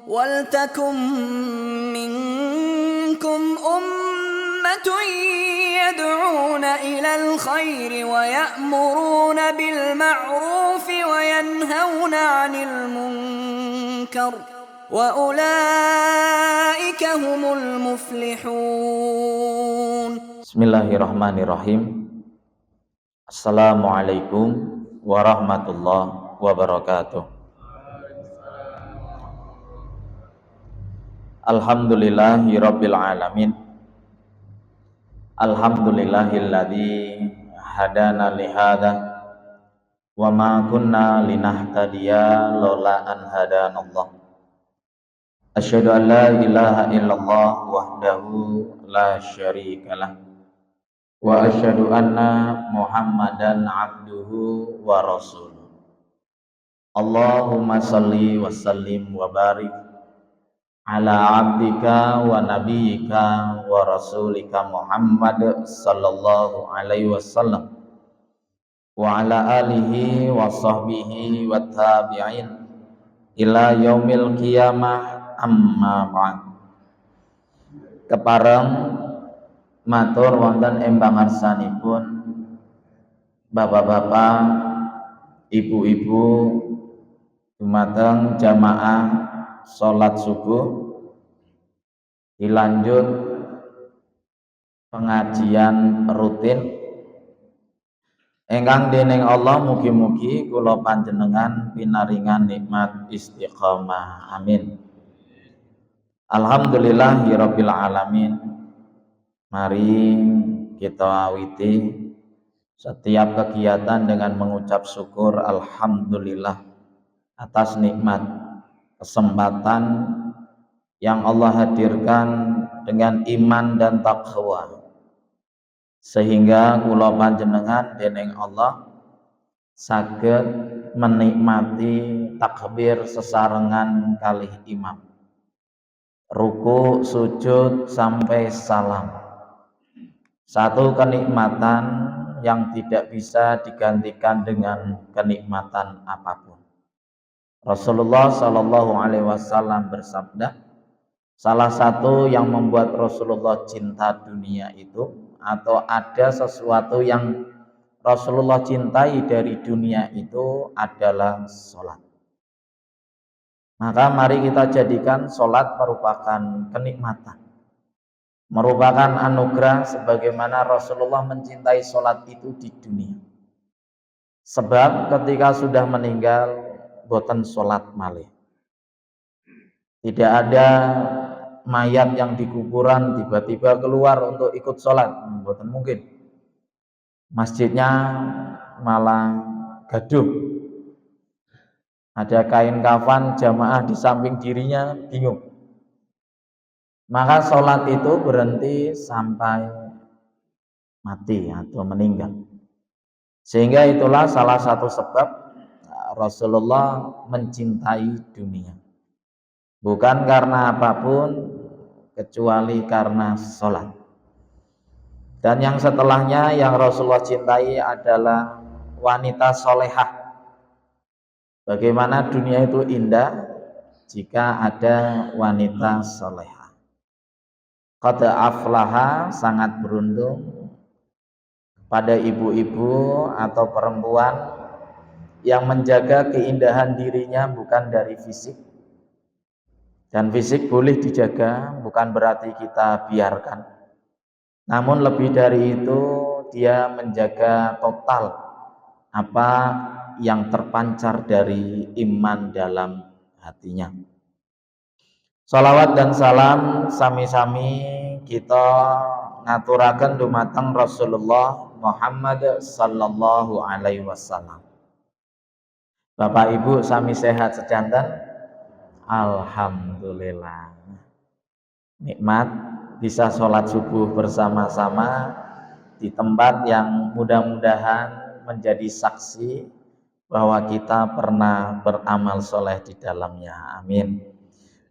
وَلْتَكُن مِّنكُمْ أُمَّةٌ يَدْعُونَ إِلَى الْخَيْرِ وَيَأْمُرُونَ بِالْمَعْرُوفِ وَيَنْهَوْنَ عَنِ الْمُنكَرِ وَأُولَئِكَ هُمُ الْمُفْلِحُونَ. Bismillahirrahmanirrahim. Assalamualaikum warahmatullahi wabarakatuh. Alhamdulillahirabbil alamin. Alhamdulillahilladzi hadana li hadza wa ma kunna linahtadiya laula an hadanallah. Asyhadu an la ilaha illallah wahdahu la syarikalah wa asyhadu anna Muhammadan abduhu wa rasuluh. Allahumma salli wa sallim wa barik ala abdika wa nabiyyika wa rasulika Muhammad sallallahu alaihi wasallam wa ala alihi wa sahbihi wa tabi'in ila yaumil qiyamah, amma ba'd. Kepareng matur wonten ing pangarsanipun bapak-bapak, ibu-ibu dumateng jamaah salat subuh dilanjut pengajian rutin ingkang dening Allah mugi-mugi kula panjenengan pinaringan nikmat istiqomah, amin. Alhamdulillahirabbil alamin. Mari kita awiti setiap kegiatan dengan mengucap syukur alhamdulillah atas nikmat kesempatan yang Allah hadirkan dengan iman dan taqwa, sehingga kula panjenengan dening Allah saged menikmati takbir sesarengan kalih imam, ruku, sujud sampai salam. Satu kenikmatan yang tidak bisa digantikan dengan kenikmatan apapun. Rasulullah Shallallahu Alaihi Wasallam bersabda, salah satu yang membuat Rasulullah cinta dunia itu, atau ada sesuatu yang Rasulullah cintai dari dunia itu adalah sholat. Maka mari kita jadikan sholat merupakan kenikmatan, merupakan anugerah, sebagaimana Rasulullah mencintai sholat itu di dunia. Sebab ketika sudah meninggal boten sholat malih. Tidak ada mayat yang di kuburan tiba-tiba keluar untuk ikut sholat, boten mungkin. Masjidnya malah gaduh. Ada kain kafan jamaah di samping dirinya, bingung. Maka sholat itu berhenti sampai mati atau meninggal. Sehingga itulah salah satu sebab Rasulullah mencintai dunia, bukan karena apapun kecuali karena sholat. Dan yang setelahnya yang Rasulullah cintai adalah wanita solehah. Bagaimana dunia itu indah jika ada wanita solehah. Qad aflaha, sangat beruntung pada ibu-ibu atau perempuan yang menjaga keindahan dirinya bukan dari fisik. Dan fisik boleh dijaga, bukan berarti kita biarkan. Namun lebih dari itu, dia menjaga total apa yang terpancar dari iman dalam hatinya. Shalawat dan salam sami-sami kita ngaturaken dumateng Rasulullah Muhammad sallallahu alaihi wasallam. Bapak Ibu sami sehat sejanten? Alhamdulillah. Nikmat bisa sholat subuh bersama-sama di tempat yang mudah-mudahan menjadi saksi bahwa kita pernah beramal soleh di dalamnya. Amin.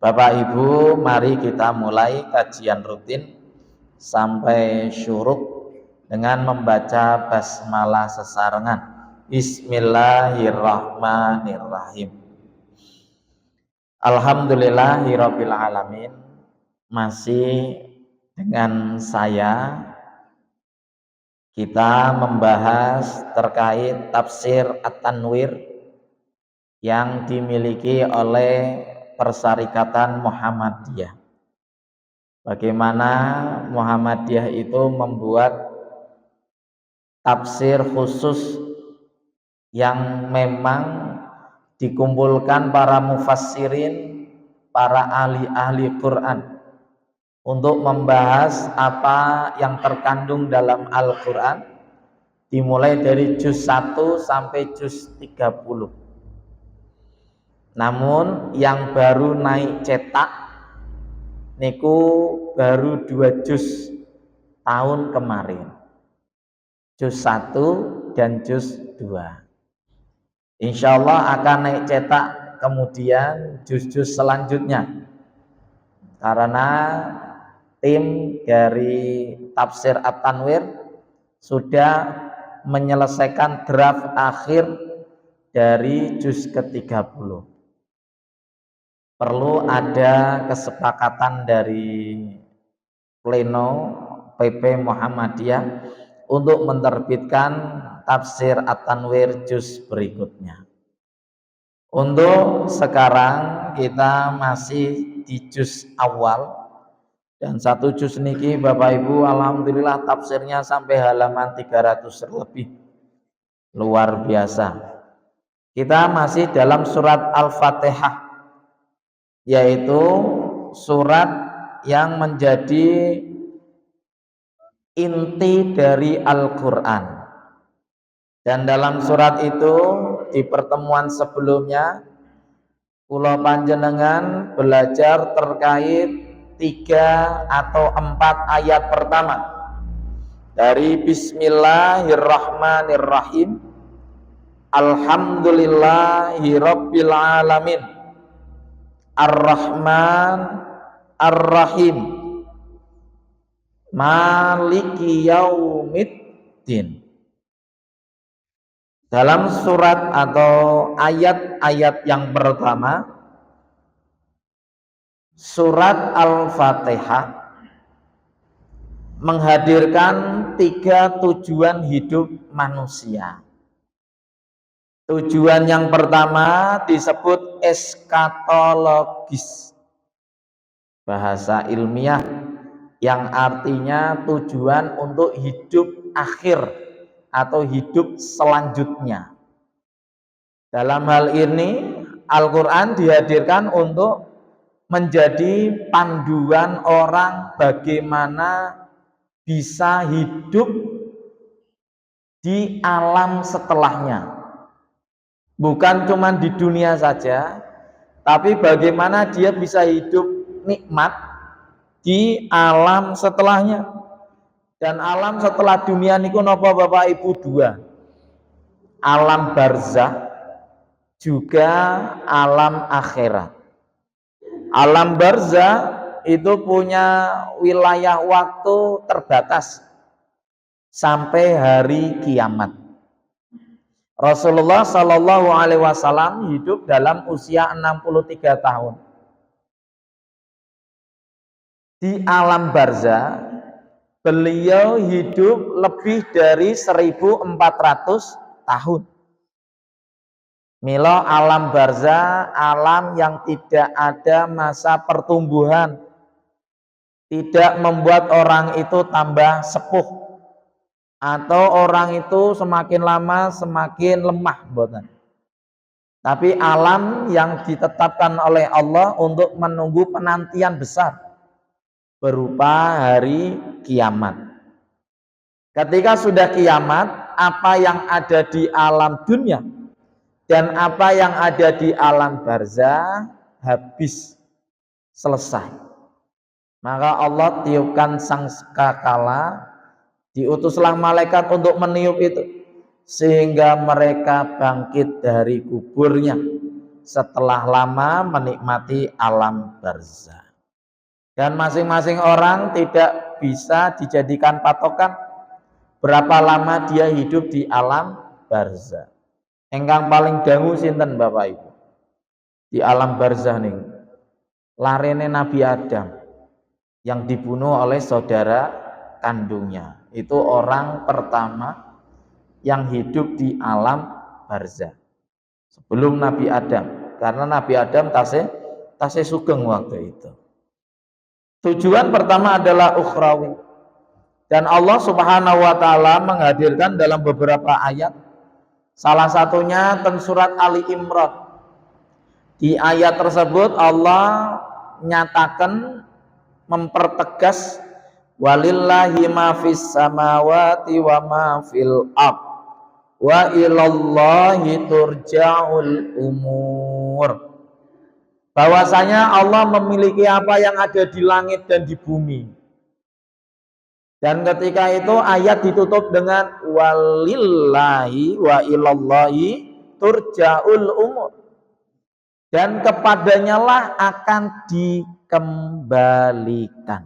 Bapak Ibu, mari kita mulai kajian rutin sampai syuruk dengan membaca basmalah sesarengan. Bismillahirrahmanirrahim. Alhamdulillahirabbil alamin. Masih dengan saya kita membahas terkait tafsir At-Tanwir yang dimiliki oleh Persyarikatan Muhammadiyah. Bagaimana Muhammadiyah itu membuat tafsir khusus yang memang dikumpulkan para mufassirin, para ahli-ahli Quran untuk membahas apa yang terkandung dalam Al-Quran, dimulai dari juz 1 sampai juz 30. Namun yang baru naik cetak niku baru 2 juz tahun kemarin, juz 1 dan juz 2. Insya Allah akan naik cetak kemudian juz-juz selanjutnya, karena tim dari tafsir At-Tanwir sudah menyelesaikan draft akhir dari juz ke-30. Perlu ada kesepakatan dari pleno PP Muhammadiyah untuk menerbitkan tafsir At-Tanwir juz berikutnya. Untuk sekarang kita masih di juz awal, dan 1 juz niki Bapak Ibu alhamdulillah tafsirnya sampai halaman 300 lebih. Luar biasa. Kita masih dalam surat Al-Fatihah, yaitu surat yang menjadi inti dari Al-Quran. Dan dalam surat itu di pertemuan sebelumnya kula panjenengan belajar terkait 3 atau 4 ayat pertama dari Bismillahirrahmanirrahim, Alhamdulillahirabbil alamin, Ar-Rahman Ar-Rahim, Maliki Yaumiddin. Dalam surat atau ayat-ayat yang pertama surat Al-Fatihah menghadirkan 3 tujuan hidup manusia. Tujuan yang pertama disebut eskatologis, bahasa ilmiah yang artinya tujuan untuk hidup akhir atau hidup selanjutnya. Dalam hal ini Al-Quran dihadirkan untuk menjadi panduan orang bagaimana bisa hidup di alam setelahnya. Bukan cuma di dunia saja, tapi bagaimana dia bisa hidup nikmat di alam setelahnya. Dan alam setelah dunia niku napa Bapak Ibu? 2. Alam barzah juga alam akhirat. Alam barzah itu punya wilayah waktu terbatas sampai hari kiamat. Rasulullah Shallallahu Alaihi Wasallam hidup dalam usia 63 tahun. Di alam barzah beliau hidup lebih dari 1400 tahun. Milo alam barzah, alam yang tidak ada masa pertumbuhan, tidak membuat orang itu tambah sepuh, atau orang itu semakin lama semakin lemah, boten. Tapi alam yang ditetapkan oleh Allah untuk menunggu penantian besar berupa hari kiamat. Ketika sudah kiamat, apa yang ada di alam dunia dan apa yang ada di alam barzah habis, selesai. Maka Allah tiupkan sangkakala, diutuslah malaikat untuk meniup itu, sehingga mereka bangkit dari kuburnya setelah lama menikmati alam barzah. Dan masing-masing orang tidak bisa dijadikan patokan berapa lama dia hidup di alam barzah. Engkang paling dangu sinten Bapak Ibu di alam barzah nih? larene Nabi Adam yang dibunuh oleh saudara kandungnya. Itu orang pertama yang hidup di alam barzah sebelum Nabi Adam, karena Nabi Adam tasih sugeng waktu itu. Tujuan pertama adalah ukhrawi, dan Allah Subhanahu wa taala menghadirkan dalam beberapa ayat. Salah satunya tentang surat Ali Imran. Di ayat tersebut Allah nyatakan, mempertegas, walillahi ma fis samawati wa ma fil ard wa ilallahi turja'ul umur. Bahwasanya Allah memiliki apa yang ada di langit dan di bumi. Dan ketika itu ayat ditutup dengan walillahi wa ilallahi turja'ul umur. Dan kepadanya lah akan dikembalikan.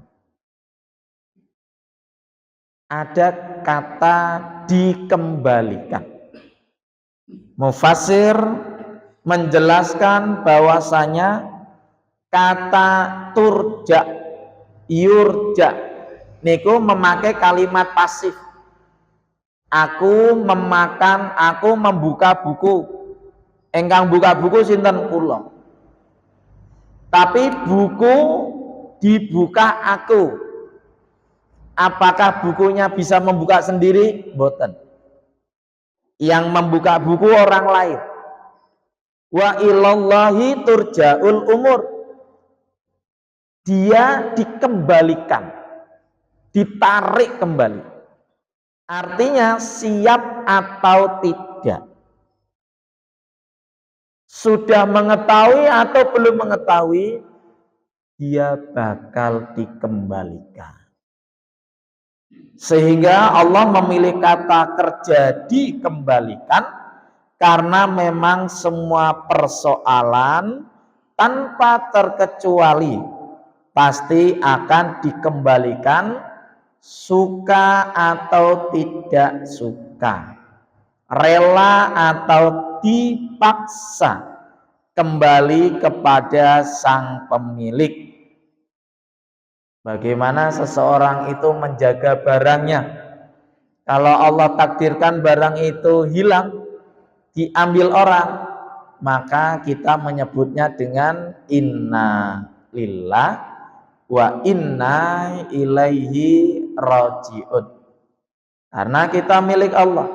Ada kata dikembalikan. Mufassir menjelaskan bahwasanya kata turja, yurja niku memakai kalimat pasif. Aku memakan, aku membuka buku. Engkang buka buku sinten kula. Tapi buku dibuka aku. Apakah bukunya bisa membuka sendiri? Boten. Yang membuka buku orang lain. Wa ilallahi turja'ul umur. Dia dikembalikan, ditarik kembali. Artinya siap atau tidak. Sudah mengetahui atau belum mengetahui, dia bakal dikembalikan. Sehingga Allah memilih kata kerja dikembalikan, karena memang semua persoalan tanpa terkecuali pasti akan dikembalikan, suka atau tidak suka, rela atau dipaksa, kembali kepada sang pemilik. Bagaimana seseorang itu menjaga barangnya? Kalau Allah takdirkan barang itu hilang, diambil orang, maka kita menyebutnya dengan inna lillah wa inna ilaihi raji'un. Karena kita milik Allah,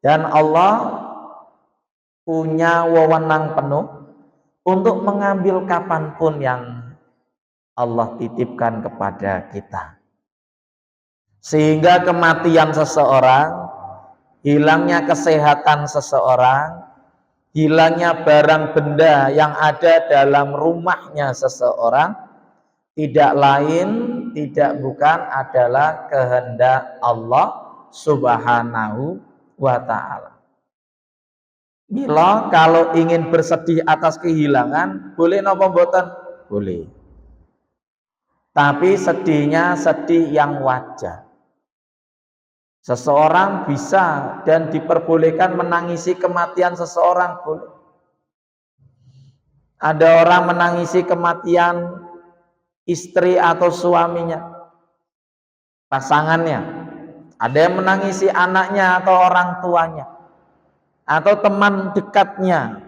dan Allah punya wewenang penuh untuk mengambil kapanpun yang Allah titipkan kepada kita. Sehingga kematian seseorang, hilangnya kesehatan seseorang, hilangnya barang benda yang ada dalam rumahnya seseorang, tidak lain, tidak bukan adalah kehendak Allah Subhanahu wa ta'ala. Mila kalau ingin bersedih atas kehilangan, boleh napa mboten? Boleh. Tapi sedihnya sedih yang wajar. Seseorang bisa dan diperbolehkan menangisi kematian seseorang, boleh. Ada orang menangisi kematian istri atau suaminya, pasangannya. Ada yang menangisi anaknya atau orang tuanya, atau teman dekatnya.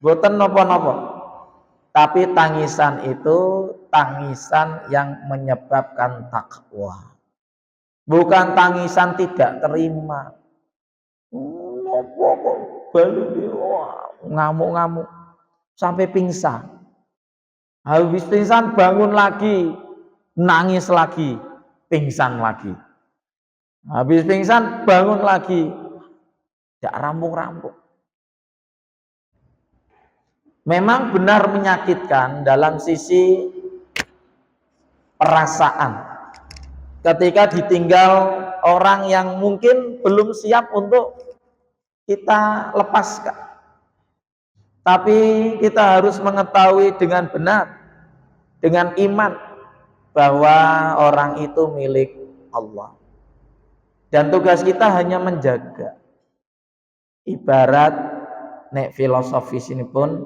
Boten nopo-nopo. Tapi tangisan itu tangisan yang menyebabkan takwa. Bukan tangisan tidak terima. Nopo kok balik ngamuk-ngamuk sampai pingsan. Habis pingsan bangun lagi, nangis lagi, pingsan lagi. Habis pingsan bangun lagi, tidak rampung-rampung. Memang benar menyakitkan dalam sisi perasaan ketika ditinggal orang yang mungkin belum siap untuk kita lepaskan. Tapi kita harus mengetahui dengan benar, dengan iman, bahwa orang itu milik Allah. Dan tugas kita hanya menjaga. Ibarat nek filosofis ini pun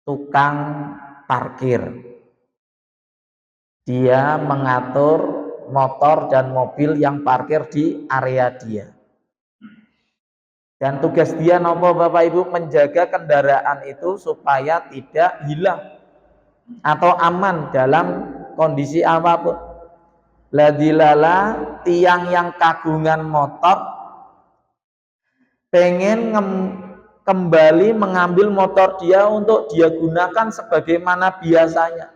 tukang parkir. Dia mengatur motor dan mobil yang parkir di area dia. Dan tugas dia nopo Bapak Ibu menjaga kendaraan itu supaya tidak hilang atau aman dalam kondisi apapun. Ladilala tiang yang kagungan motor pengen kembali mengambil motor dia untuk dia gunakan sebagaimana biasanya.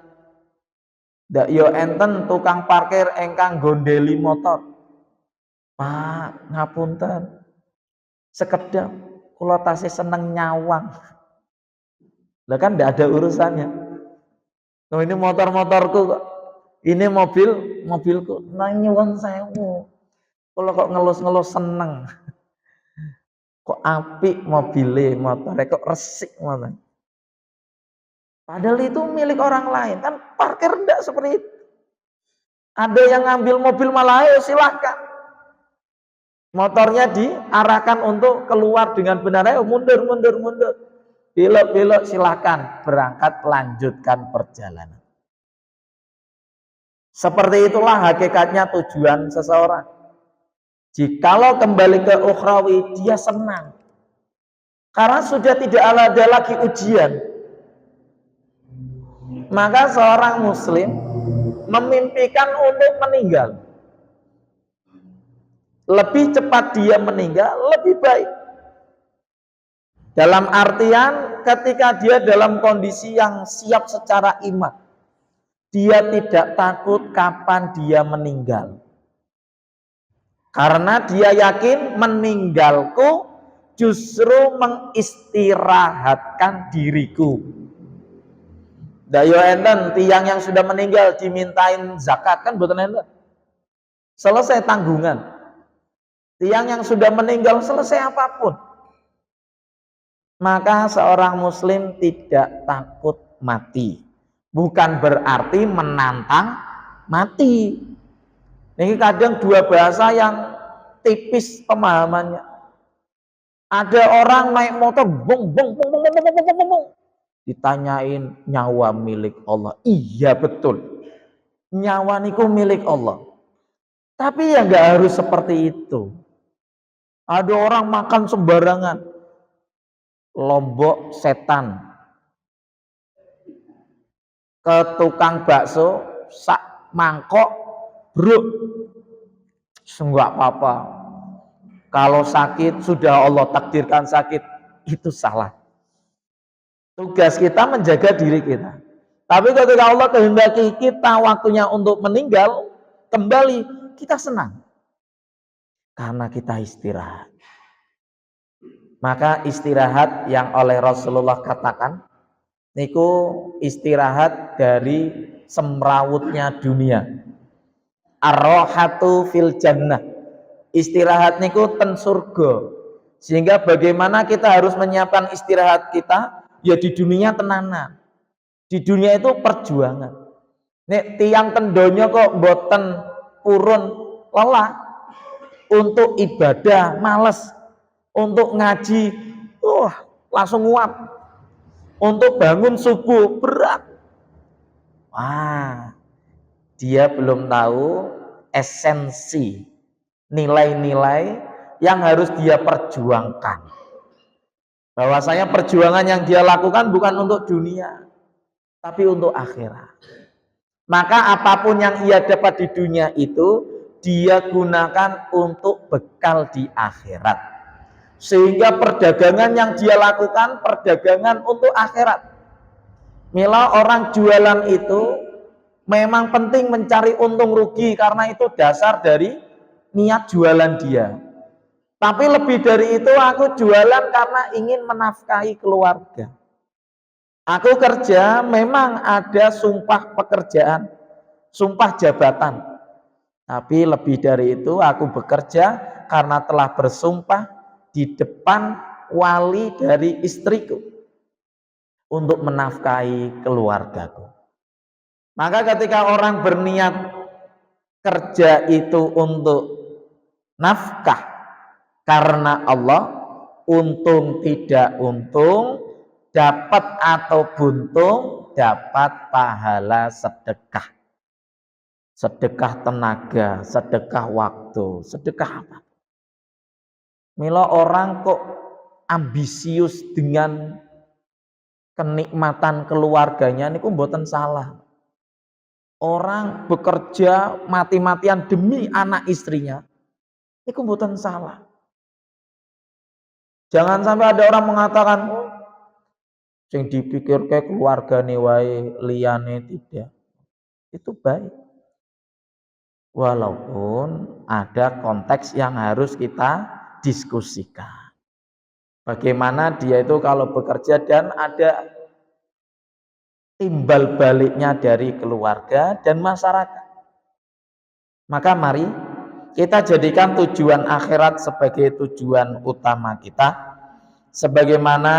Ndak yo enten tukang parkir engkang gondeli motor. Pak, ngapunten. Sekedap kula tasih seneng nyawang. Lah kan ndak ada urusannya. Oh ini motor-motorku kok. Ini mobilku. Nah nyuwun sewu. Kula kok ngelus-ngelus seneng. Kok apik mobile, motore kok resik ngoten. Padahal itu milik orang lain, kan parkir enggak seperti itu. Ada yang ngambil mobil malah ayo silahkan. Motornya diarahkan untuk keluar dengan benar, ayo mundur. Belok silahkan, berangkat lanjutkan perjalanan. Seperti itulah hakikatnya tujuan seseorang. Jikalau kembali ke ukhrawi, dia senang. Karena sudah tidak ada lagi ujian. Maka seorang muslim memimpikan untuk meninggal. Lebih cepat dia meninggal, lebih baik. Dalam artian ketika dia dalam kondisi yang siap secara iman. Dia tidak takut kapan dia meninggal. Karena dia yakin meninggalku justru mengistirahatkan diriku. Dayo enten tiang yang sudah meninggal dimintain zakat kan mboten enten. Selesai tanggungan. Tiang yang sudah meninggal selesai apapun. Maka seorang muslim tidak takut mati. Bukan berarti menantang mati. Ini kadang dua bahasa yang tipis pemahamannya. Ada orang naik motor bong ditanyain nyawa milik Allah. Iya betul. Nyawa niku milik Allah. Tapi ya nggak harus seperti itu. Ada orang makan sembarangan. Lombok setan. Ke tukang bakso sak mangkok bruk. Enggak apa-apa. Kalau sakit sudah Allah takdirkan sakit, itu salah. Tugas kita menjaga diri kita. Tapi ketika Allah kehendaki kita waktunya untuk meninggal, kembali, kita senang. Karena kita istirahat. Maka istirahat yang oleh Rasulullah katakan, niku istirahat dari semrawutnya dunia. Ar-rohatu fil jannah. Istirahat niku ten surga. Sehingga bagaimana kita harus menyiapkan istirahat kita? Ya di dunia tenanan. Di dunia itu perjuangan. Nek tiang tendonya kok boten purun lelah untuk ibadah males, untuk ngaji langsung nguap, untuk bangun subuh berat. Wah, dia belum tahu esensi nilai-nilai yang harus dia perjuangkan. Bahwasanya perjuangan yang dia lakukan bukan untuk dunia, tapi untuk akhirat. Maka apapun yang ia dapat di dunia itu, dia gunakan untuk bekal di akhirat. Sehingga perdagangan yang dia lakukan, perdagangan untuk akhirat. Mila orang jualan itu memang penting mencari untung rugi, karena itu dasar dari niat jualan dia. Tapi lebih dari itu aku jualan karena ingin menafkahi keluarga. Aku kerja memang ada sumpah pekerjaan, sumpah jabatan. Tapi lebih dari itu aku bekerja karena telah bersumpah di depan wali dari istriku untuk menafkahi keluargaku. Maka ketika orang berniat kerja itu untuk nafkah karena Allah, untung tidak untung, dapat atau buntung, dapat pahala sedekah. Sedekah tenaga, sedekah waktu, sedekah apa? Mila orang kok ambisius dengan kenikmatan keluarganya niku mboten salah. Orang bekerja mati-matian demi anak istrinya niku mboten salah. Jangan sampai ada orang mengatakan, oh, sing dipikir ke keluargane wae liyane tidak. Itu baik. Walaupun ada konteks yang harus kita diskusikan. Bagaimana dia itu kalau bekerja dan ada timbal baliknya dari keluarga dan masyarakat. Maka mari kita jadikan tujuan akhirat sebagai tujuan utama kita. Sebagaimana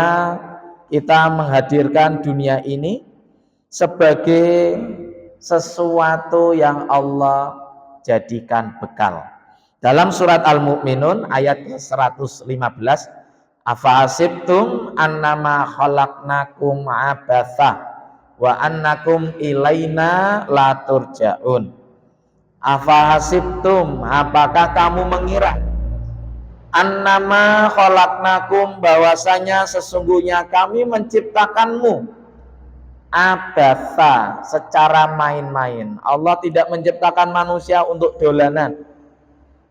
kita menghadirkan dunia ini sebagai sesuatu yang Allah jadikan bekal. Dalam surat Al-Mu'minun ayat 115, afahasibtum annama khalaqnakum abatha wa annakum ilaina la turja'un. Afahasibtum, apakah kamu mengira, annama khalaqnakum, bahwasanya sesungguhnya kami menciptakanmu abatha, secara main-main. Allah tidak menciptakan manusia untuk dolanan.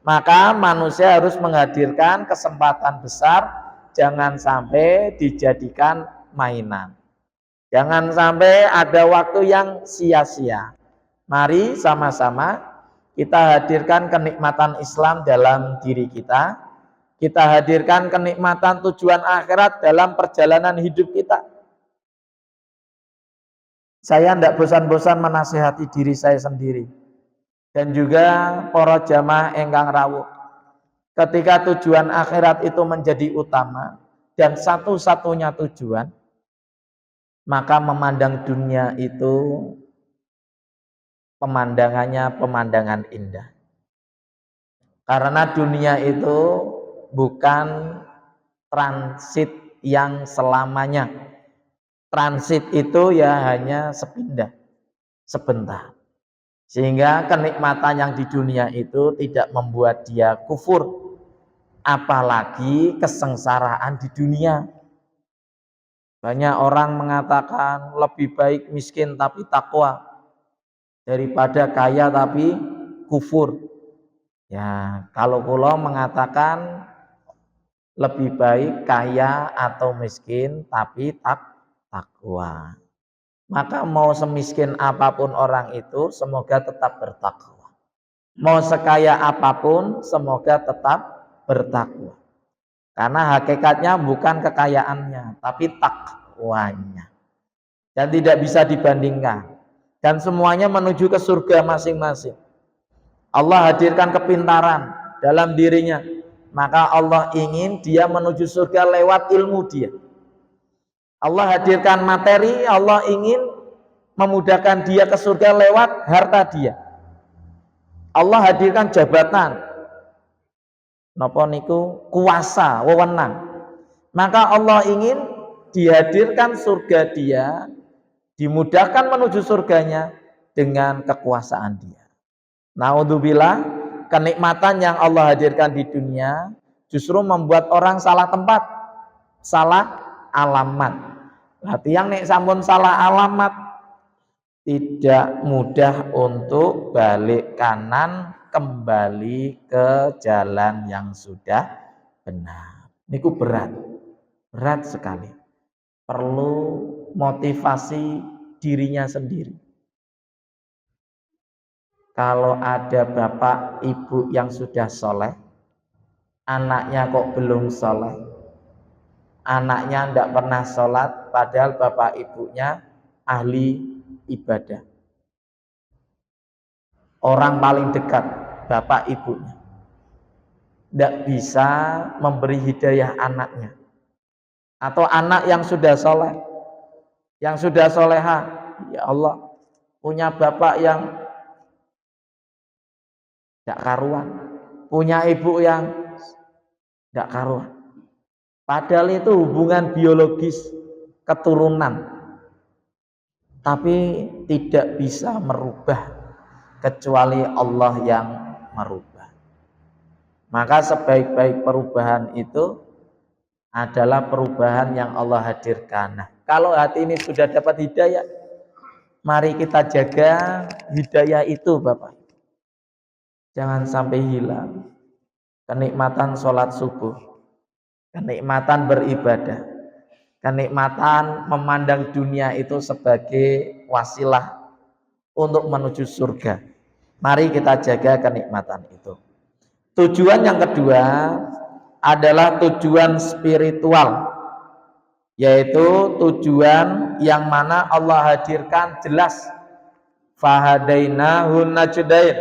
Maka manusia harus menghadirkan kesempatan besar, jangan sampai dijadikan mainan. Jangan sampai ada waktu yang sia-sia. Mari sama-sama kita hadirkan kenikmatan Islam dalam diri kita. Kita hadirkan kenikmatan tujuan akhirat dalam perjalanan hidup kita. Saya tidak bosan-bosan menasihati diri saya sendiri dan juga para jamaah ingkang rawuh. Ketika tujuan akhirat itu menjadi utama dan satu-satunya tujuan, maka memandang dunia itu pemandangannya pemandangan indah. Karena dunia itu bukan transit yang selamanya. Transit itu ya hanya sepindah, sebentar. Sehingga kenikmatan yang di dunia itu tidak membuat dia kufur. Apalagi kesengsaraan di dunia. Banyak orang mengatakan lebih baik miskin tapi takwa daripada kaya tapi kufur. Ya, kalau kula mengatakan lebih baik kaya atau miskin tapi takwa. Maka mau semiskin apapun orang itu, semoga tetap bertakwa. Mau sekaya apapun, semoga tetap bertakwa. Karena hakikatnya bukan kekayaannya, tapi takwanya. Dan tidak bisa dibandingkan. Dan semuanya menuju ke surga masing-masing. Allah hadirkan kepintaran dalam dirinya. Maka Allah ingin dia menuju surga lewat ilmu dia. Allah hadirkan materi, Allah ingin memudahkan dia ke surga lewat harta dia. Allah hadirkan jabatan, napa niku kuasa, wewenang. Maka Allah ingin dihadirkan surga dia, dimudahkan menuju surganya dengan kekuasaan dia. Naudzubillah, kenikmatan yang Allah hadirkan di dunia justru membuat orang salah tempat, salah alamat. Nah, tiang nek sampun salah alamat tidak mudah untuk balik kanan kembali ke jalan yang sudah benar. Niku berat sekali. Perlu motivasi dirinya sendiri. Kalau ada bapak ibu yang sudah soleh, anaknya kok belum soleh, anaknya tidak pernah sholat, padahal bapak ibunya ahli ibadah. Orang paling dekat, bapak ibunya, tidak bisa memberi hidayah anaknya. Atau anak yang sudah soleh, yang sudah soleha, ya Allah, punya bapak yang tidak karuan, punya ibu yang tidak karuan. Padahal itu hubungan biologis keturunan. tapi tidak bisa merubah kecuali Allah yang merubah. Maka sebaik-baik perubahan itu adalah perubahan yang Allah hadirkan. Nah, kalau hati ini sudah dapat hidayah, mari kita jaga hidayah itu, Bapak. Jangan sampai hilang. Kenikmatan sholat subuh, kenikmatan beribadah, kenikmatan memandang dunia itu sebagai wasilah untuk menuju surga. Mari kita jaga kenikmatan itu. Tujuan yang kedua adalah tujuan spiritual, yaitu tujuan yang mana Allah hadirkan jelas. Fahadainahun najdain.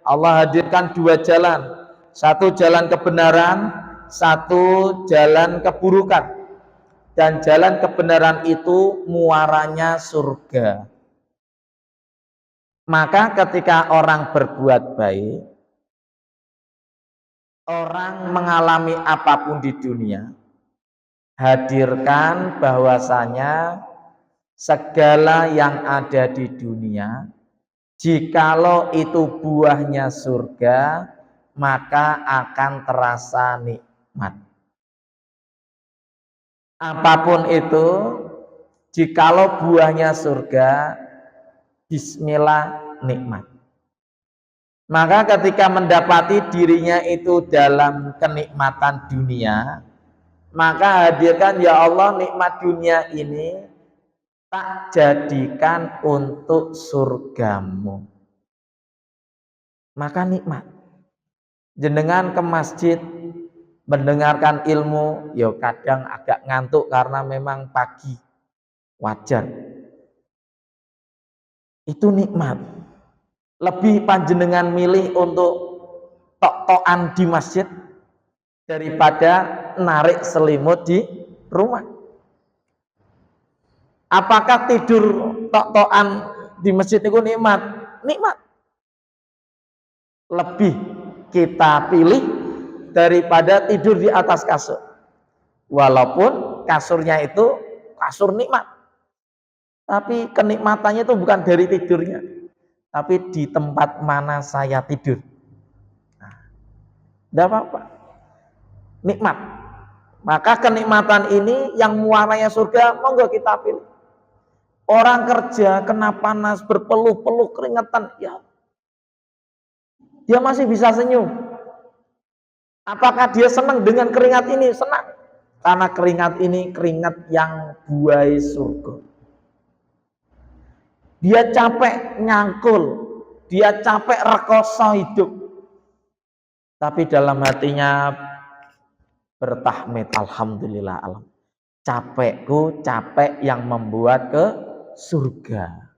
Allah hadirkan dua jalan. Satu jalan kebenaran, satu jalan keburukan. Dan jalan kebenaran itu muaranya surga. Maka ketika orang berbuat baik, orang mengalami apapun di dunia, hadirkan bahwasanya segala yang ada di dunia, jikalau itu buahnya surga, maka akan terasa nikmat. Apapun itu, jikalau buahnya surga, bismillah nikmat. Maka ketika mendapati dirinya itu dalam kenikmatan dunia, maka hadirkan, ya Allah, nikmat dunia ini tak jadikan untuk surgamu. Maka nikmat. Jenengan ke masjid mendengarkan ilmu, ya kadang agak ngantuk karena memang pagi, wajar. Itu nikmat. Lebih panjenengan milih untuk tok-tokan di masjid daripada narik selimut di rumah. Apakah tidur tok-tokan di masjid itu nikmat? Nikmat. Lebih kita pilih daripada tidur di atas kasur. Walaupun kasurnya itu kasur nikmat. Tapi kenikmatannya itu bukan dari tidurnya, tapi di tempat mana saya tidur. Nah, tidak apa-apa. Nikmat. Maka kenikmatan ini yang muaranya surga, monggo kita pilih. Orang kerja kena panas, berpeluh-peluh, keringetan, ya dia masih bisa senyum. Apakah dia senang dengan keringat ini? Senang. Karena keringat ini keringat yang buai surga. Dia capek nyangkul, dia capek rekoso hidup, tapi dalam hatinya bertahmid, alhamdulillah, capekku capek yang membuat ke surga.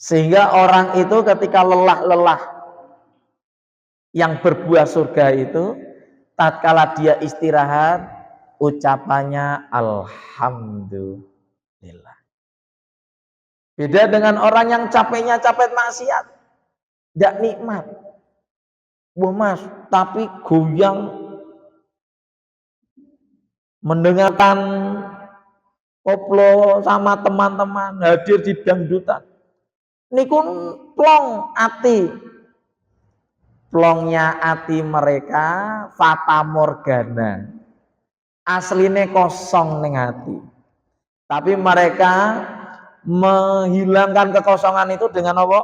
Sehingga orang itu ketika lelah-lelah yang berbuah surga itu, tatkala dia istirahat, ucapannya alhamdulillah. Beda dengan orang yang capeknya capek maksiat, tidak nikmat. Wah mas, tapi goyang mendengarkan koplo sama teman-teman, hadir di dangdutan. Niku plong ati. Plongnya ati mereka fata morgana. Asline kosong ning hati. Tapi mereka menghilangkan kekosongan itu dengan apa?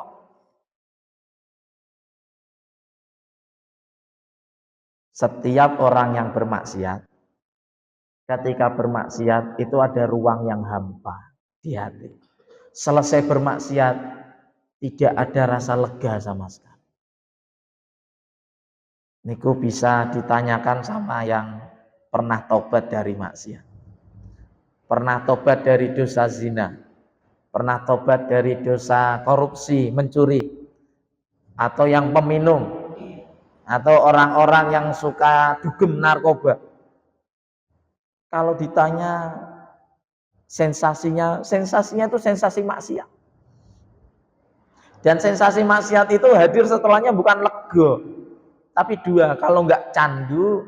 Setiap orang yang bermaksiat, ketika bermaksiat itu ada ruang yang hampa di hati. Selesai bermaksiat, tidak ada rasa lega sama sekali. Niku bisa ditanyakan sama yang pernah tobat dari maksiat, pernah tobat dari dosa zina, pernah tobat dari dosa korupsi, mencuri, atau yang peminum, atau orang-orang yang suka dugem narkoba. Kalau ditanya sensasinya itu sensasi maksiat. Dan sensasi maksiat itu hadir setelahnya bukan lega, tapi dua. Kalau nggak candu,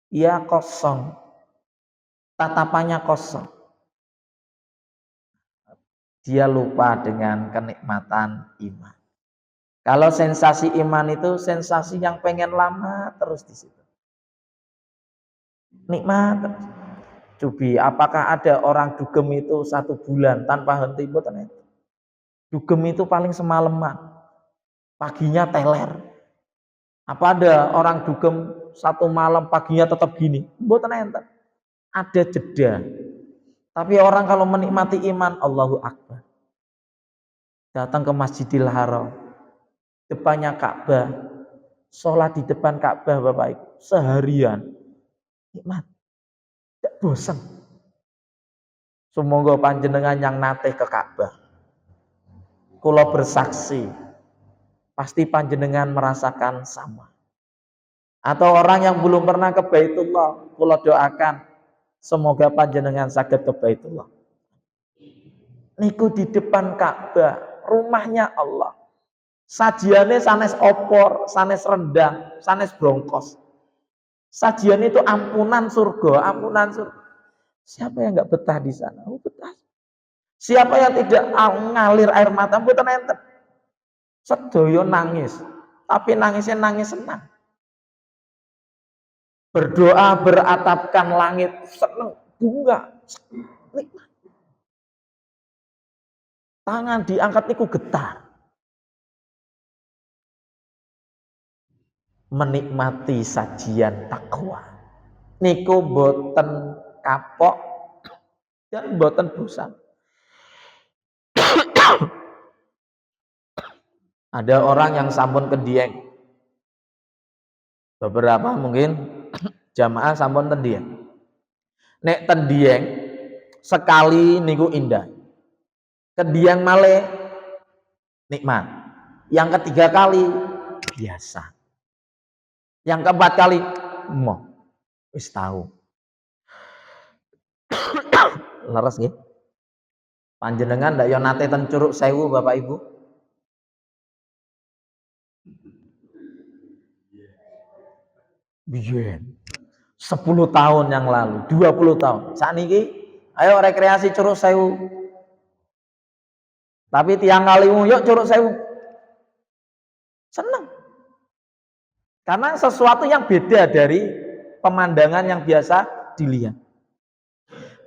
ya kosong, tatapannya kosong. dia lupa dengan kenikmatan iman. Kalau sensasi iman itu sensasi yang pengen lama terus di situ. Nikmat terus. Cubi, apakah ada orang dugem itu 1 bulan tanpa henti? Mboten enten. Dugem itu paling semalaman, paginya teler. Apa ada orang dugem 1 malam paginya tetap gini? Mboten enten. Ada jeda. Tapi orang kalau menikmati iman, Allahu Akbar. Datang ke Masjidil Haram, depannya Ka'bah, sholat di depan Ka'bah Bapak Ibu, seharian, nikmat, tidak bosan. Semoga panjenengan yang nate ke Ka'bah, kula bersaksi, pasti panjenengan merasakan sama. Atau orang yang belum pernah ke Baitullah, kula doakan, semoga panjenengan saged ke Baitullah. Niku di depan Ka'bah, rumahnya Allah. Sajiannya sanes opor, sanes rendang, sanes brongkos. Sajian itu ampunan surga, ampunan surga. Siapa yang nggak betah di sana? Oh, betah. Siapa yang tidak ngalir air mata? Mboten enten. Sedoyo nangis, tapi nangisnya nangis senang. Berdoa beratapkan langit, senang, bunga, nikmat. Tangan diangkat niku getar. Menikmati sajian takwa. Niku boten kapok dan boten bosan. Ada orang yang sampun ke Dieng. Beberapa mungkin jamaah sampun ten Dieng. Nek ten Dieng sekali niku indah. Ke Dieng malih nikmat. Yang ketiga kali biasa. Yang keempat kali moh wis tahu. Leres nggih. Panjenengan ndak yo nate ten Curug Sewu Bapak Ibu? Biyen 10 tahun yang lalu, 20 tahun. Saat ini ayo rekreasi Curug Sewu. Tapi tiang kalimu yuk Curug Sewu. Seneng. Karena sesuatu yang beda dari pemandangan yang biasa dilihat.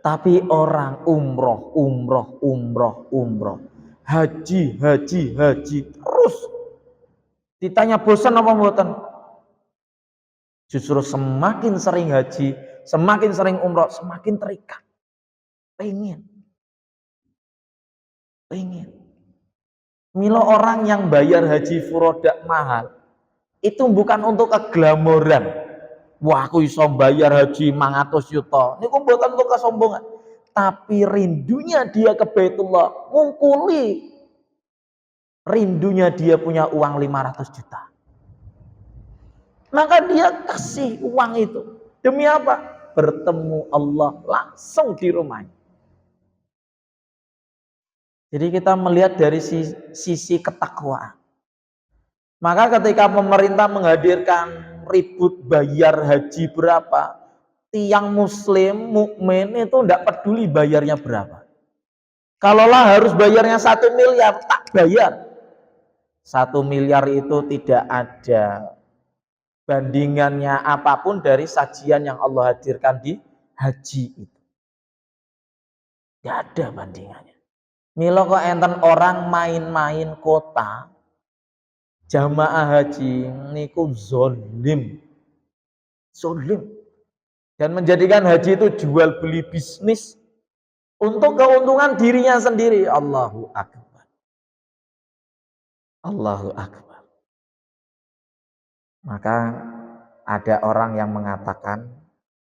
Tapi orang umroh, haji terus. Ditanya bosan apa mboten? Justru semakin sering haji, semakin sering umroh, semakin terikat. Pengen. Milo orang yang bayar haji furodak mahal, itu bukan untuk keglamoran. Wah, aku iso bayar haji 500 juta. Ini bukan untuk kesombongan. Tapi rindunya dia ke Baitullah, ngungkuli. Rindunya dia punya uang 500 juta. Maka dia kasih uang itu. Demi apa? Bertemu Allah langsung di rumahnya. Jadi kita melihat dari sisi ketakwaan. Maka ketika pemerintah menghadirkan ribut bayar haji berapa, tiang muslim, mukmin itu tidak peduli bayarnya berapa. Kalaulah harus bayarnya 1 miliar, tak bayar. 1 miliar itu tidak ada bandingannya apapun dari sajian yang Allah hadirkan di haji itu. Tidak ada bandingannya. Milo kok enten orang main-main kota, jamaah haji niku zolim dan menjadikan haji itu jual beli bisnis untuk keuntungan dirinya sendiri. Allahu Akbar. Maka ada orang yang mengatakan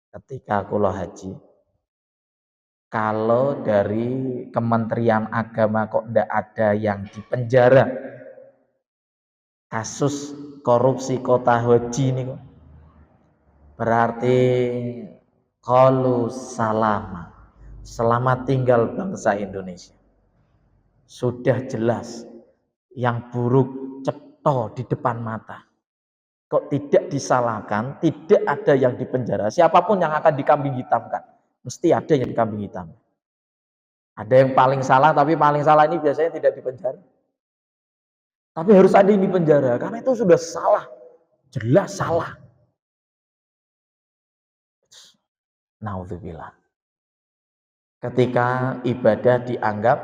ketika kula haji, kalau dari Kementerian Agama kok ndak ada yang dipenjara kasus korupsi kota haji ini, berarti qalu salama, selamat tinggal bangsa Indonesia. Sudah jelas yang buruk cetha di depan mata. Kok tidak disalahkan, tidak ada yang dipenjara. Siapapun yang akan dikambing hitamkan, mesti ada yang dikambing hitam. Ada yang paling salah, tapi paling salah ini biasanya tidak dipenjara. Tapi harus ada yang dipenjara, karena itu sudah salah. Jelas salah. Naudzubillah. Ketika ibadah dianggap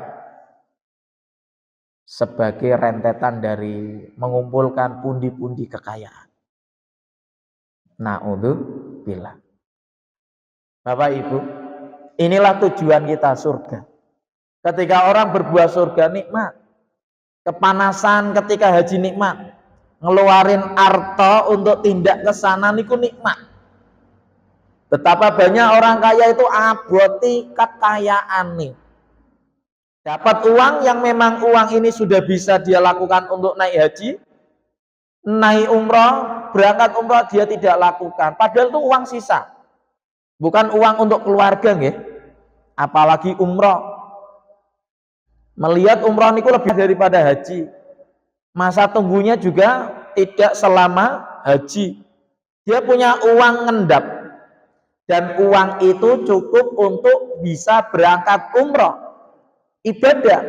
sebagai rentetan dari mengumpulkan pundi-pundi kekayaan. Naudzubillah. Bapak Ibu, inilah tujuan kita surga. Ketika orang berbuah surga nikmat. Kepanasan ketika haji nikmat. Ngeluarin harta untuk tindak ke sana niku nikmat. Betapa banyak orang kaya itu aboti kekayaan nih. Dapat uang yang memang uang ini sudah bisa dia lakukan untuk naik haji, naik umroh, berangkat umroh dia tidak lakukan. Padahal itu uang sisa. Bukan uang untuk keluarga nggih. Apalagi umroh. Melihat umroh niku lebih daripada haji. Masa tunggunya juga tidak selama haji. Dia punya uang ngendap. Dan uang itu cukup untuk bisa berangkat umroh. Ibadah.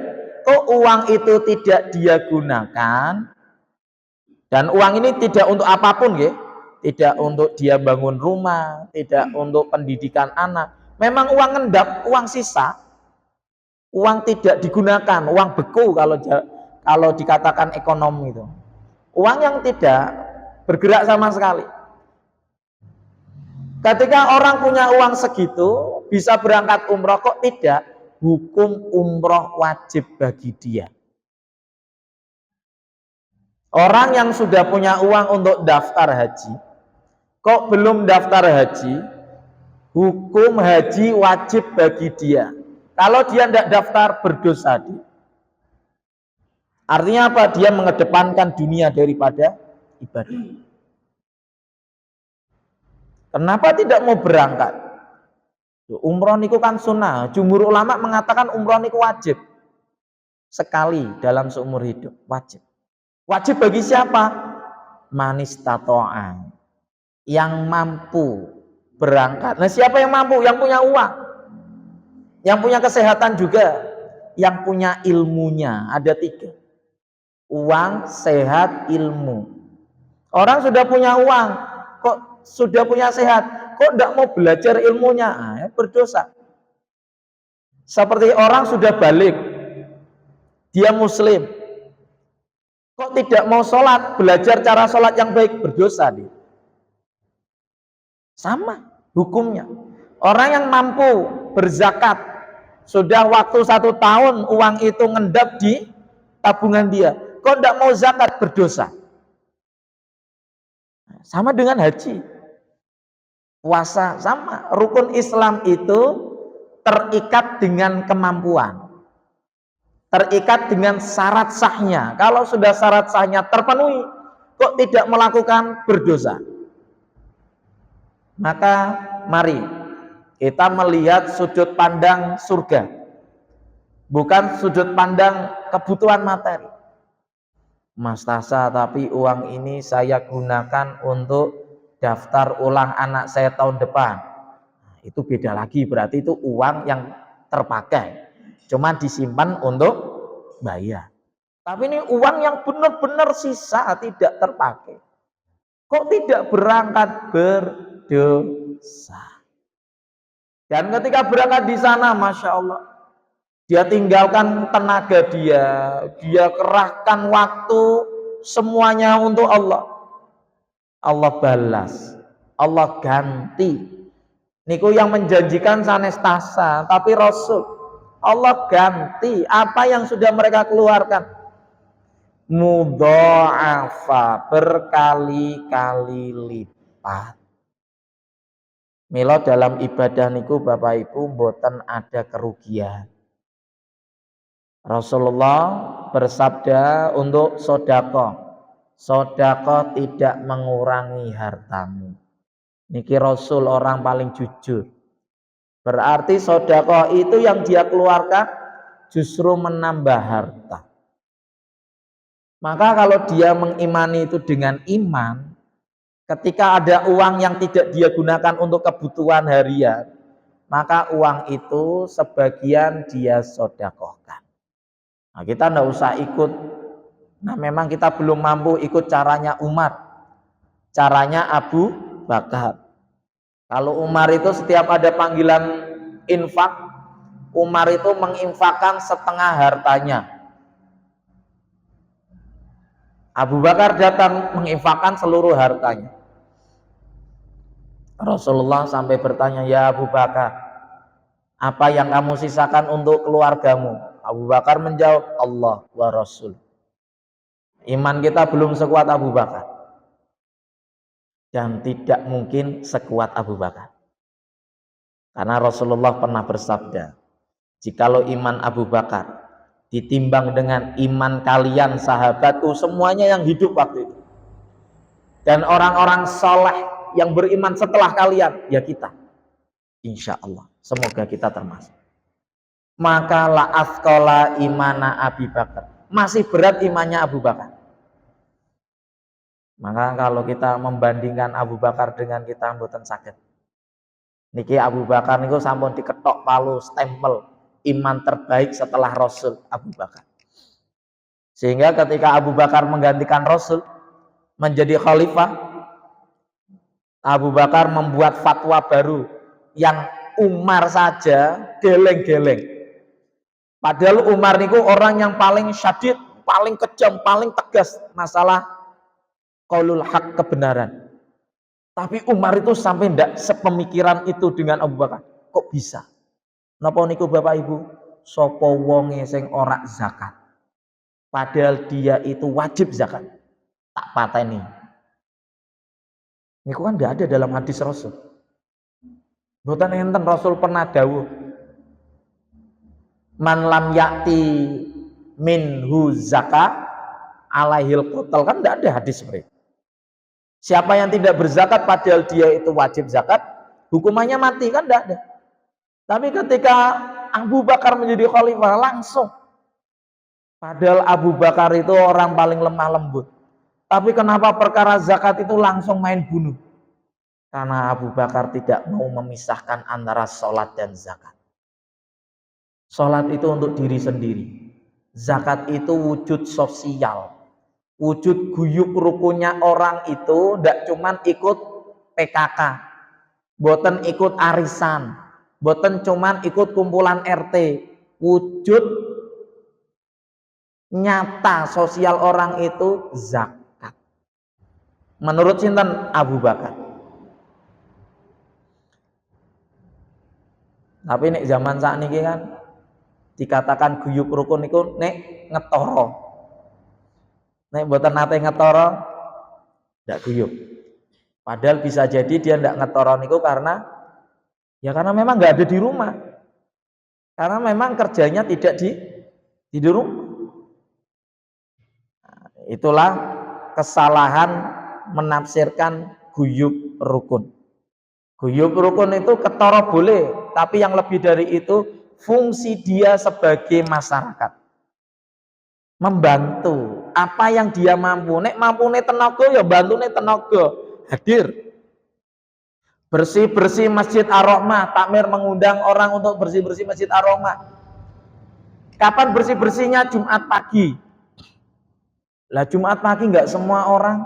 Kok uang itu tidak dia gunakan. Dan uang ini tidak untuk apapun ya. Tidak untuk dia bangun rumah. Tidak untuk pendidikan anak. Memang uang ngendap, uang sisa. Uang tidak digunakan, uang beku kalau dikatakan ekonomi itu. Uang yang tidak bergerak sama sekali. Ketika orang punya uang segitu, bisa berangkat umroh, kok tidak? Hukum umroh wajib bagi dia. Orang yang sudah punya uang untuk daftar haji, kok belum daftar haji, hukum haji wajib bagi dia. Kalau dia tidak daftar, berdosa dia. Artinya apa? Dia mengedepankan dunia daripada ibadah. Kenapa tidak mau berangkat? Umroh niku kan sunnah. Jumhur ulama mengatakan umroh niku wajib. Sekali dalam seumur hidup. Wajib. Wajib bagi siapa? Manis tato'an. Yang mampu berangkat. Nah siapa yang mampu? Yang punya uang. Yang punya kesehatan juga, yang punya ilmunya, ada 3. Uang, sehat, ilmu. Orang sudah punya uang, kok sudah punya sehat, kok tidak mau belajar ilmunya, berdosa. Seperti orang sudah balik, dia muslim, kok tidak mau sholat, belajar cara sholat yang baik, berdosa dia. Sama hukumnya. Orang yang mampu berzakat, sudah waktu 1 tahun uang itu ngendap di tabungan dia, kok tidak mau zakat, berdosa. Sama dengan haji, puasa, sama. Rukun Islam itu terikat dengan kemampuan, terikat dengan syarat sahnya. Kalau sudah syarat sahnya terpenuhi, kok tidak melakukan, berdosa. Maka mari kita melihat sudut pandang surga, bukan sudut pandang kebutuhan materi. Mas Tasa, tapi uang ini saya gunakan untuk daftar ulang anak saya tahun depan. Itu beda lagi, berarti itu uang yang terpakai, cuma disimpan untuk bayar. Tapi ini uang yang benar-benar sisa, tidak terpakai. Kok tidak berangkat, berdosa. Dan ketika berangkat di sana, Masya Allah, dia tinggalkan tenaga dia kerahkan waktu, semuanya untuk Allah. Allah balas, Allah ganti. Niku yang menjanjikan sanes Tasa, tapi Rasul. Allah ganti apa yang sudah mereka keluarkan. Mudha'afa, berkali-kali lipat. Mila dalam ibadah niku Bapak Ibu mboten ada kerugian. Rasulullah bersabda untuk sodako, sodako tidak mengurangi hartamu. Niki Rasul orang paling jujur. Berarti sodako itu yang dia keluarkan justru menambah harta. Maka kalau dia mengimani itu dengan iman, ketika ada uang yang tidak dia gunakan untuk kebutuhan harian, maka uang itu sebagian dia sedekahkan. Nah, kita enggak usah ikut. Nah, memang kita belum mampu ikut caranya Umar, caranya Abu Bakar. Kalau Umar itu setiap ada panggilan infak, Umar itu menginfakkan setengah hartanya. Abu Bakar datang menginfakkan seluruh hartanya. Rasulullah sampai bertanya, "Ya Abu Bakar, apa yang kamu sisakan untuk keluargamu?" Abu Bakar menjawab, "Allah wa Rasul." Iman kita belum sekuat Abu Bakar, dan tidak mungkin sekuat Abu Bakar. Karena Rasulullah pernah bersabda, "Jikalau iman Abu Bakar ditimbang dengan iman kalian sahabatku semuanya yang hidup waktu itu, dan orang-orang soleh yang beriman setelah kalian, ya kita, insya Allah, semoga kita termasuk, maka la afqala imana Abi Bakar." Masih berat imannya Abu Bakar. Maka kalau kita membandingkan Abu Bakar dengan kita, mboten saged. Niki Abu Bakar niku sampun diketok palu stempel iman terbaik setelah Rasul, Abu Bakar. Sehingga ketika Abu Bakar menggantikan Rasul menjadi khalifah, Abu Bakar membuat fatwa baru yang Umar saja geleng-geleng. Padahal Umar niku orang yang paling syadid, paling kejam, paling tegas masalah qaulul haq, kebenaran. Tapi Umar itu sampai ndak sepemikiran itu dengan Abu Bakar. Kok bisa? Napa niku Bapak Ibu? Sapa wonge sing ora zakat, padahal dia itu wajib zakat, tak pateni. Niku kan ndak ada dalam hadis Rasul. Mboten enten Rasul pernah dawuh, "Man lam yakti minhu zakat alaihil qatl." Kan ndak ada hadis seperti itu. Siapa yang tidak berzakat padahal dia itu wajib zakat, hukumannya mati, kan ndak ada. Tapi ketika Abu Bakar menjadi khalifah langsung. Padahal Abu Bakar itu orang paling lemah lembut. Tapi kenapa perkara zakat itu langsung main bunuh? Karena Abu Bakar tidak mau memisahkan antara sholat dan zakat. Sholat itu untuk diri sendiri. Zakat itu wujud sosial. Wujud guyub rukunnya orang itu tidak cuman ikut PKK. Boten ikut arisan. Boten cuman ikut kumpulan RT. Wujud nyata sosial orang itu zakat. Menurut sinten? Abu Bakar. Tapi nek zaman sakniki kan dikatakan guyub rukun niku nek ngetoro. Nek mboten nate ngetoro ndak guyub. Padahal bisa jadi dia ndak ngetoro niku karena memang nggak ada di rumah. Karena memang kerjanya tidak di rumah. Nah, itulah kesalahan menafsirkan guyub rukun. Guyub rukun itu ketoro boleh, tapi yang lebih dari itu fungsi dia sebagai masyarakat. Membantu apa yang dia mampu. Nek mampune tenaga ya bantune tenaga. Hadir. Bersih-bersih Masjid Ar-Rahmah, takmir mengundang orang untuk bersih-bersih Masjid Ar-Rahmah. Kapan bersih-bersihnya? Jumat pagi. Lah Jumat pagi enggak semua orang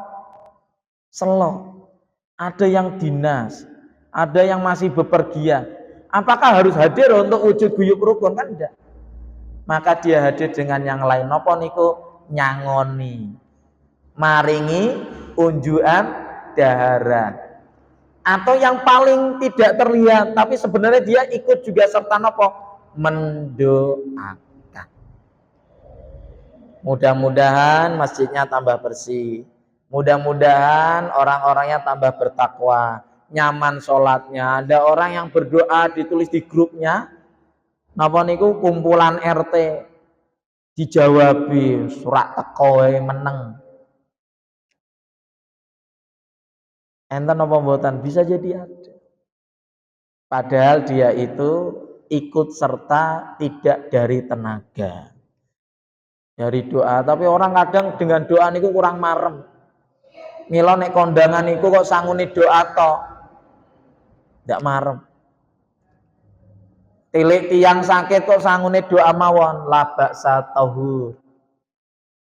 selo. Ada yang dinas, ada yang masih bepergian. Apakah harus hadir untuk wujud guyub rukun? Kan enggak. Maka dia hadir dengan yang lain. Napa niku? Nyangoni. Maringi unjukan dahara. Atau yang paling tidak terlihat tapi sebenarnya dia ikut juga serta nopo mendoakan. Mudah-mudahan masjidnya tambah bersih, mudah-mudahan orang-orangnya tambah bertakwa, nyaman sholatnya. Ada orang yang berdoa ditulis di grupnya, napa niku kumpulan RT dijawabi surat teko meneng. Enten apa mboten? Bisa jadi ada. Padahal dia itu ikut serta tidak dari tenaga, dari doa. Tapi orang kadang dengan doa niku kurang marem. Mila nek kondangan niku kok sanguni doa to. Ndak marem. Tilik tiang sakit kok sangune doa mawon, la ba'sa tahur.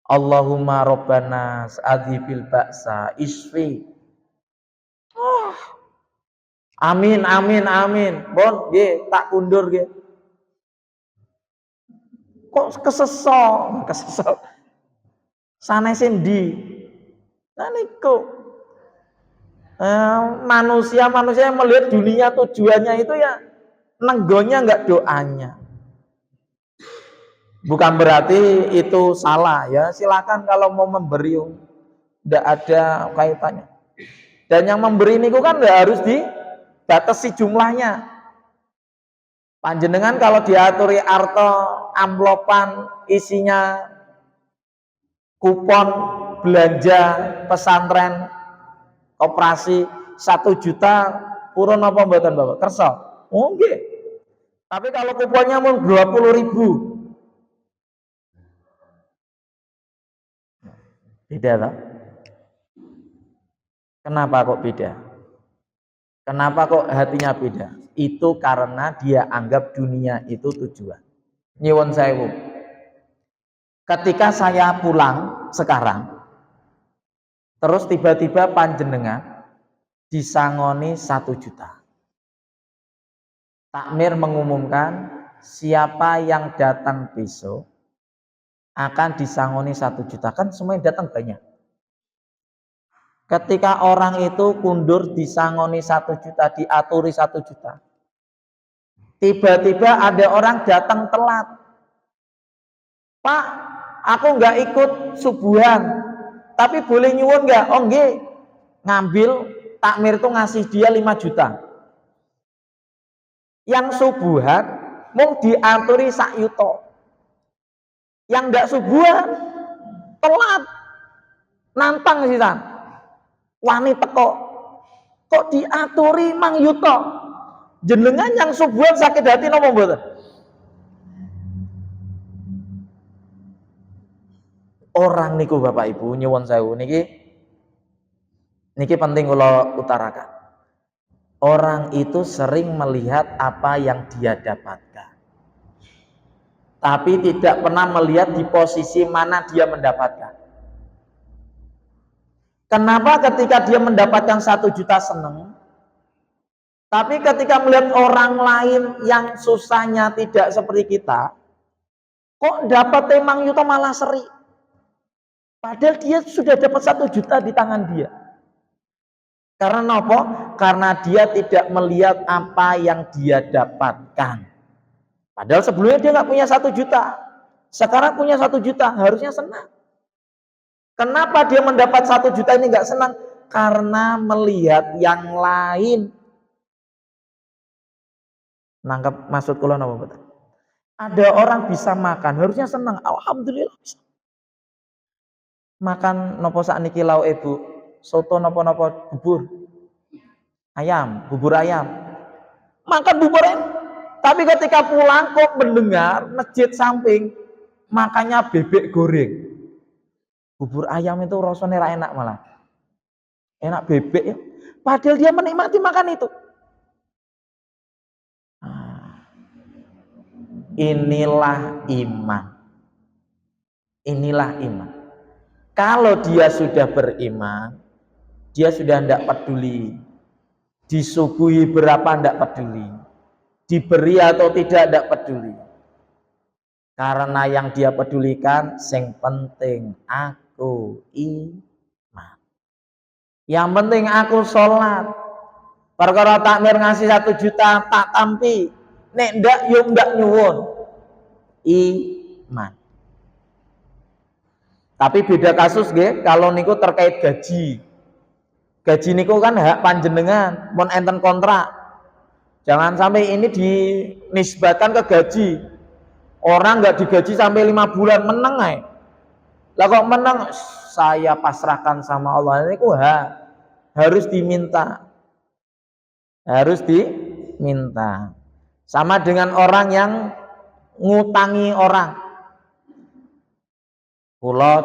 Allahumma rabbana adhibil ba'sa isfi. Oh, amin amin amin. Bon, nggih tak kundur nggih. Kok kesesok. Sanese ndi? Nah niku manusia yang melihat dunia tujuannya itu ya nenggonya enggak doanya. Bukan berarti itu salah ya, silakan kalau mau memberi, tidak ada kaitannya. Dan yang memberi niku kan enggak harus dibatasi jumlahnya. Panjenengan kalau diaturi arto amplopan isinya kupon belanja pesantren operasi 1 juta purun apa mboten Bapak? Kersa? Oh nggih. Tapi kalau kuponnya mau 20.000 beda toh? Kenapa kok beda? Kenapa kok hatinya beda? Itu karena dia anggap dunia itu tujuan. Nyuwun sewu. Ketika saya pulang sekarang, terus tiba-tiba panjenengan disangoni 1 juta. Takmir mengumumkan siapa yang datang besok akan disangoni 1 juta. Kan semuanya datang banyak. Ketika orang itu kundur disangoni 1 juta, diaturi 1 juta. Tiba-tiba ada orang datang telat. Pak, aku nggak ikut subuhan, tapi boleh nyuwun nggak? Oh nggih, ngambil takmir itu ngasih dia 5 juta. Yang subuhan mau diaturi sak yuto. Yang nggak subuhan telat, nantang sih san. Wani teko, kok diaturi mang yuto? Jenengan yang subuhan sakit hati nopo mboten? Orang niku Bapak Ibu nyuwun sewu niki penting kula utarakan. Orang itu sering melihat apa yang dia dapatkan, tapi tidak pernah melihat di posisi mana dia mendapatkan. Kenapa ketika dia mendapatkan 1 juta seneng, tapi ketika melihat orang lain yang susahnya tidak seperti kita, kok dapat temang yuto malah seri? Padahal dia sudah dapat 1 juta di tangan dia. Karena apa? Karena dia tidak melihat apa yang dia dapatkan. Padahal sebelumnya dia nggak punya 1 juta. Sekarang punya 1 juta, harusnya senang. Kenapa dia mendapat 1 juta ini nggak senang? Karena melihat yang lain. Nangkep maksud kula napa betul? Ada orang bisa makan, harusnya senang. Alhamdulillah bisa. Makan nopo sakniki lauk ibu, soto nopo bubur ayam. Makan bubur ini. Tapi ketika pulang kok mendengar masjid samping makannya bebek goreng. Bubur ayam itu rasanya enak malah. Enak bebek ya. Padahal dia menikmati makan itu. Inilah iman. Inilah iman. Kalau dia sudah beriman, dia sudah tidak peduli. Disuguhi berapa tidak peduli. Diberi atau tidak peduli. Karena yang dia pedulikan, sing penting aku iman. Yang penting aku sholat. Perkara takmir ngasih 1 juta tak tampi. Nek ndak yuk ndak nyuwun. Iman. Tapi beda kasus nggih kalau niku terkait gaji. Gaji niku kan hak panjenengan, mun enten kontrak. Jangan sampai ini dinisbatkan ke gaji. Orang nggak digaji sampai 5 bulan menang aja. Lah kok menang saya pasrahkan sama Allah. Niku harus diminta. Harus diminta. Sama dengan orang yang ngutangi orang.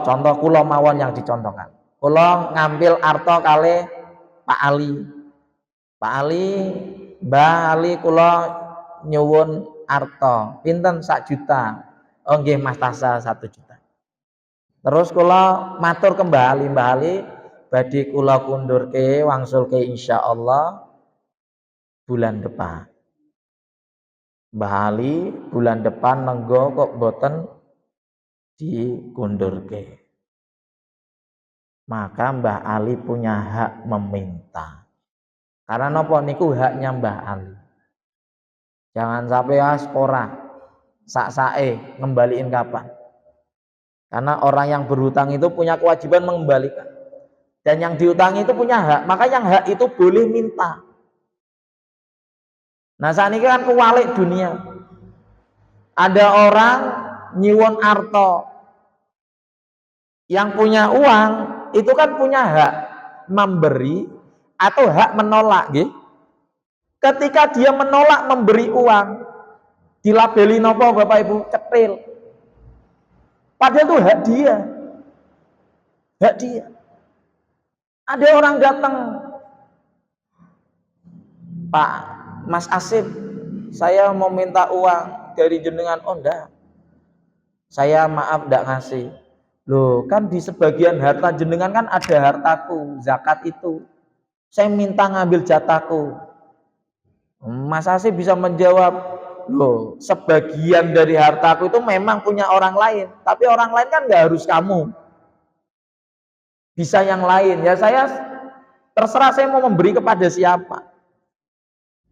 Contoh kula mawon yang dicontohkan. Kula ngambil arto kali Pak Ali. Pak Ali, Mbak Ali kula nyuwun arta. Pinten 1 juta? Oh nggih Mas Tasa 1 juta. Terus kula matur ke Mbah Ali badhe kula kundurke wangsulke insyaallah bulan depan. Mbah Ali bulan depan nenggo kok boten dikundurke. Maka Mbah Ali punya hak meminta. Karena napa niku haknya Mbah Ali. Jangan sampai ora sak-sake ngembaliin kapan. Karena orang yang berhutang itu punya kewajiban mengembalikan. Dan yang diutangi itu punya hak. Maka yang hak itu boleh minta. Nah saat ini kan kewalik dunia. Ada orang nyiwon arto. Yang punya uang itu kan punya hak memberi atau hak menolak. Gitu. Ketika dia menolak memberi uang, dilabeli nopo Bapak Ibu? Cetil. Padahal itu hak dia. Hak dia. Ada orang datang, Pak Mas Asif, saya mau minta uang dari jenengan. Oh enggak, saya maaf enggak ngasih. Loh kan di sebagian harta jenengan kan ada hartaku, zakat itu. Saya minta ngambil jatahku. Mas Asif bisa menjawab, loh sebagian dari hartaku itu memang punya orang lain. Tapi orang lain kan enggak harus kamu. Bisa yang lain. Ya saya terserah saya mau memberi kepada siapa.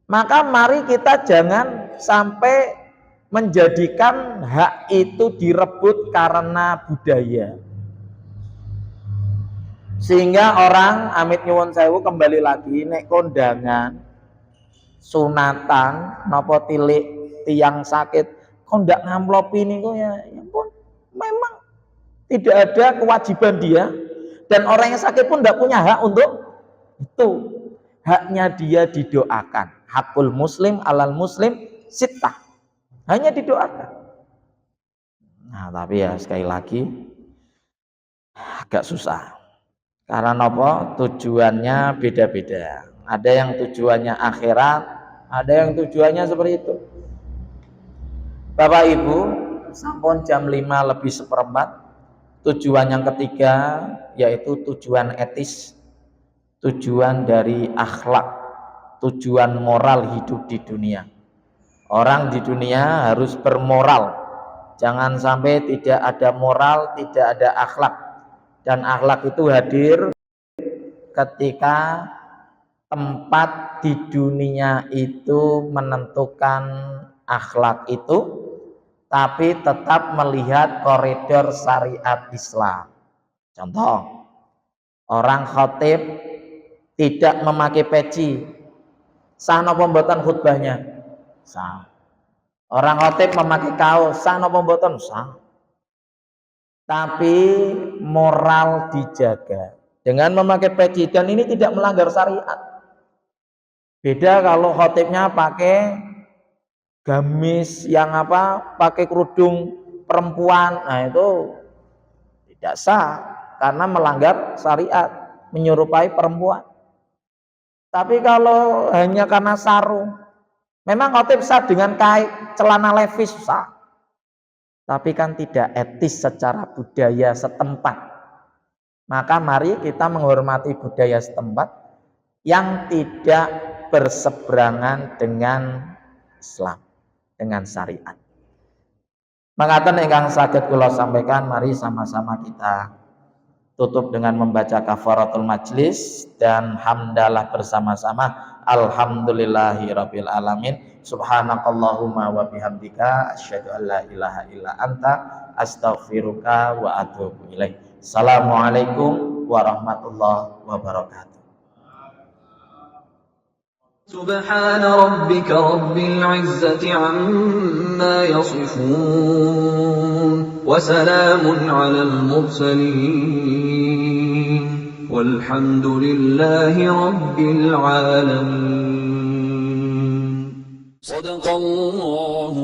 Maka mari kita jangan sampai menjadikan hak itu direbut karena budaya. Sehingga orang amit nyuwun sewu kembali lagi nek kondangan, sunatan, napa tilik tiang sakit, kok ndak ngamplopi niku ya ampun. Memang tidak ada kewajiban dia dan orang yang sakit pun ndak punya hak untuk itu. Haknya dia didoakan. Hakul muslim alal muslim sittah. Hanya didoakan. Nah, tapi ya sekali lagi agak susah. Karena apa? Tujuannya beda-beda. Ada yang tujuannya akhirat, ada yang tujuannya seperti itu. Bapak Ibu, sampun jam 5 lebih seperempat. Tujuan yang ketiga yaitu tujuan etis. Tujuan dari akhlak, tujuan moral hidup di dunia. Orang di dunia harus bermoral. Jangan sampai tidak ada moral, tidak ada akhlak. Dan akhlak itu hadir ketika tempat di dunia itu menentukan akhlak itu, tapi tetap melihat koridor syariat Islam. Contoh, orang khatib tidak memakai peci, sah napa mboten khutbahnya? Sah. Orang khatib memakai kaos, sah napa mboten? Sah. Tapi moral dijaga dengan memakai peci, dan ini tidak melanggar syariat. Beda kalau khatibnya pakai gamis yang pakai kerudung perempuan, nah itu tidak sah karena melanggar syariat, menyerupai perempuan. Tapi kalau hanya karena sarung, memang khatib sah dengan kain celana levis sah. Tapi kan tidak etis secara budaya setempat. Maka mari kita menghormati budaya setempat yang tidak berseberangan dengan Islam, dengan syariat. Mangkaten ingkang saged kula sampaikan, mari sama-sama kita tutup dengan membaca kafaratul majlis dan hamdalah bersama-sama. Alhamdulillahirabbil alamin. Subhanakallahumma wa bihamdika asyhadu an la ilaha illa anta astaghfiruka wa atubu ilaik. Assalamualaikum warahmatullahi wabarakatuh. سبحان ربك رب العزة عما يصفون وسلام على المرسلين والحمد لله رب العالمين صدق الله